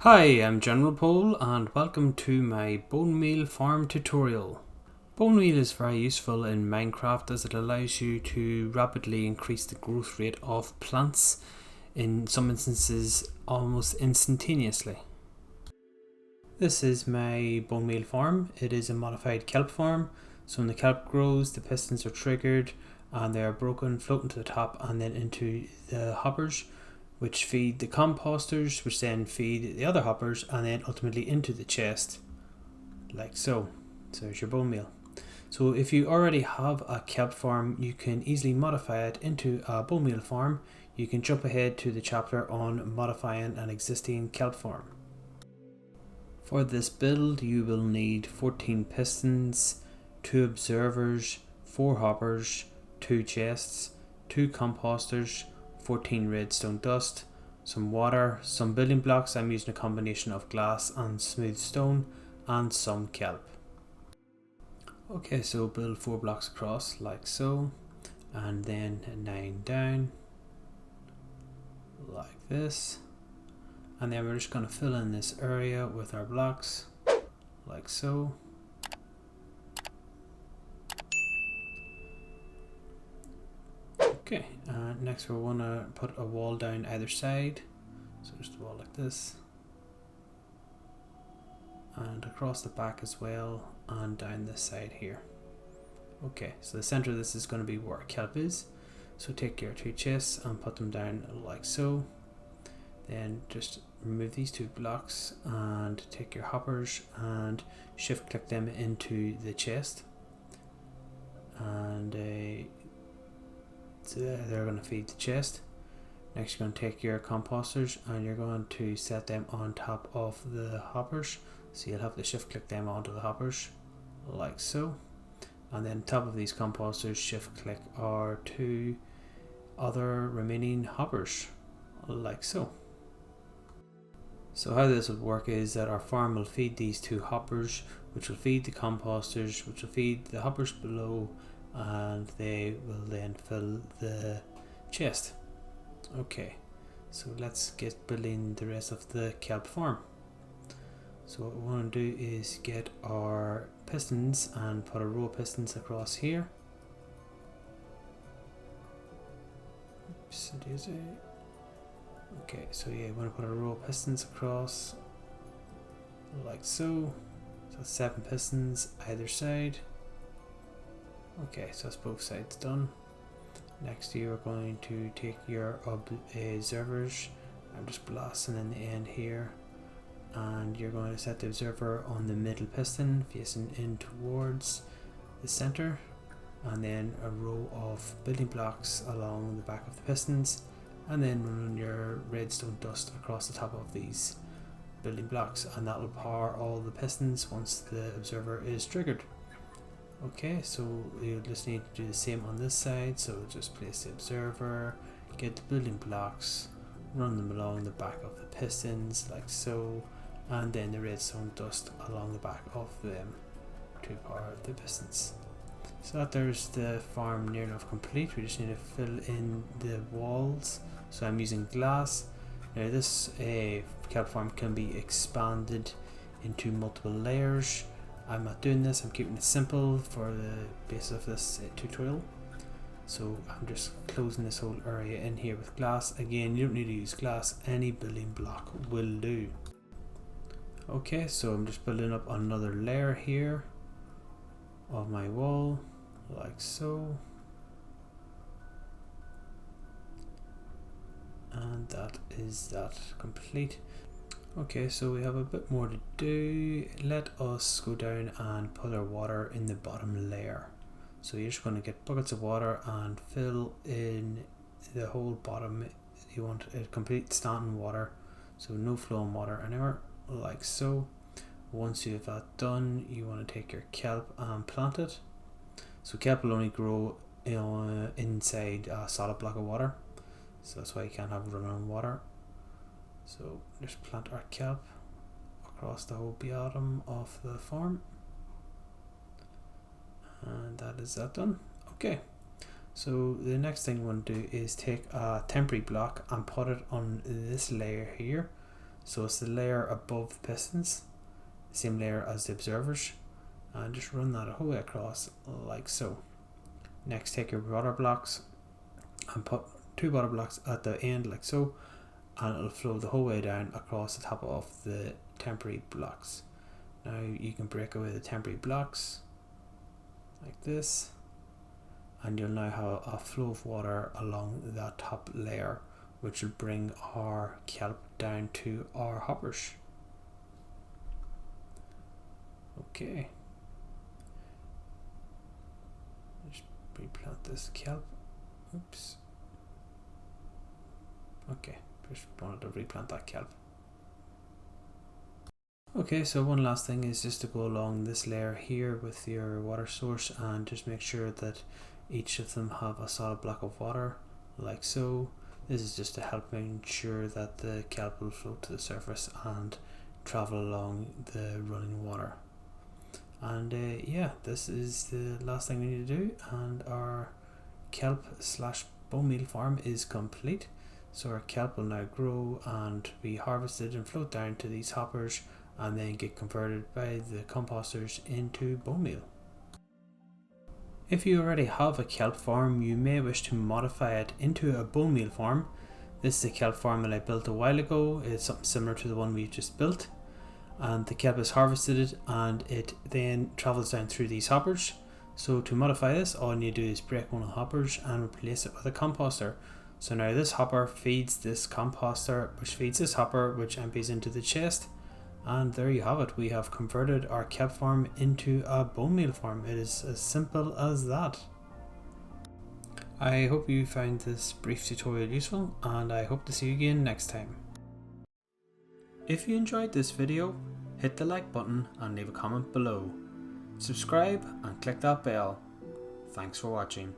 Hi, I'm General Pole and welcome to my Bonemeal Farm tutorial. Bonemeal is very useful in Minecraft as it allows you to rapidly increase the growth rate of plants, in some instances almost instantaneously. This is my Bonemeal farm. It is a modified kelp farm, so when the kelp grows the pistons are triggered and they are broken, floating to the top and then into the hoppers, which feed the composters, which then feed the other hoppers, and then ultimately into the chest, like so. So there's your bone meal. So if you already have a kelp farm, you can easily modify it into a bone meal farm. You can jump ahead to the chapter on modifying an existing kelp farm. For this build, you will need 14 pistons, 2 observers, 4 hoppers, 2 chests, 2 composters, 14 redstone dust, some water, some building blocks. I'm using a combination of glass and smooth stone, and some kelp. Okay, so build 4 blocks across like so, and then 9 down like this, and then we're just going to fill in this area with our blocks like so. Okay, next we want to put a wall down either side, so just a wall like this, and across the back as well, and down this side here. Okay, so the center of this is going to be where kelp is, so take your 2 chests and put them down like so. Then just remove these 2 blocks and take your hoppers and shift click them into the chest, and so they're going to feed the chest. Next you're going to take your composters and you're going to set them on top of the hoppers, so you'll have to shift click them onto the hoppers like so, and then top of these composters shift click our 2 other remaining hoppers like so. So how this will work is that our farm will feed these 2 hoppers, which will feed the composters, which will feed the hoppers below, and they will then fill the chest. Okay, so let's get building the rest of the kelp farm. So what we want to do is get our pistons and put a row of pistons across here. Oops, okay, so yeah, we want to put a row of pistons across like so. So 7 pistons either side. Okay, so that's both sides done. Next you're going to take your observers. I'm just blasting in the end here, and you're going to set the observer on the middle piston facing in towards the center, and then a row of building blocks along the back of the pistons, and then run your redstone dust across the top of these building blocks, and that will power all the pistons once the observer is triggered. Okay, so you'll just need to do the same on this side, so just place the observer, get the building blocks, run them along the back of the pistons like so, and then the redstone dust along the back of them to power the pistons. So that there's the farm near enough complete. We just need to fill in the walls, so I'm using glass. Now this kelp farm can be expanded into multiple layers. I'm not doing this, I'm keeping it simple for the basis of this tutorial. So I'm just closing this whole area in here with glass. Again, you don't need to use glass, any building block will do. Okay, so I'm just building up another layer here of my wall, like so. And that is that complete. Okay, so we have a bit more to do. Let us go down and put our water in the bottom layer. So you're just going to get buckets of water and fill in the whole bottom. You want a complete standing water, so no flowing water anywhere, like so. Once you have that done, you want to take your kelp and plant it. So kelp will only grow inside a solid block of water, so that's why you can't have running water. So just plant our kelp across the whole bottom of the farm, and that is that done. Okay, so the next thing we want to do is take a temporary block and put it on this layer here. So it's the layer above the pistons, the same layer as the observers, and just run that whole way across like so. Next, take your water blocks and put 2 water blocks at the end like so, and it'll flow the whole way down across the top of the temporary blocks. Now you can break away the temporary blocks like this, and you'll now have a flow of water along that top layer, which will bring our kelp down to our hoppers. Okay, just replant this kelp. Oops. Okay, just wanted to replant that kelp. Okay, so one last thing is just to go along this layer here with your water source and just make sure that each of them have a solid block of water like so. This is just to help ensure that the kelp will float to the surface and travel along the running water. And yeah, this is the last thing we need to do, and our kelp / bonemeal farm is complete. So our kelp will now grow and be harvested and float down to these hoppers and then get converted by the composters into bone meal. If you already have a kelp farm, you may wish to modify it into a bone meal farm. This is a kelp farm that I built a while ago. It's something similar to the one we just built, and the kelp is harvested and it then travels down through these hoppers. So to modify this, all you need to do is break one of the hoppers and replace it with a composter. So now this hopper feeds this composter, which feeds this hopper, which empties into the chest. And there you have it. We have converted our kelp farm into a bone meal farm. It is as simple as that. I hope you found this brief tutorial useful, and I hope to see you again next time. If you enjoyed this video, hit the like button and leave a comment below. Subscribe and click that bell. Thanks for watching.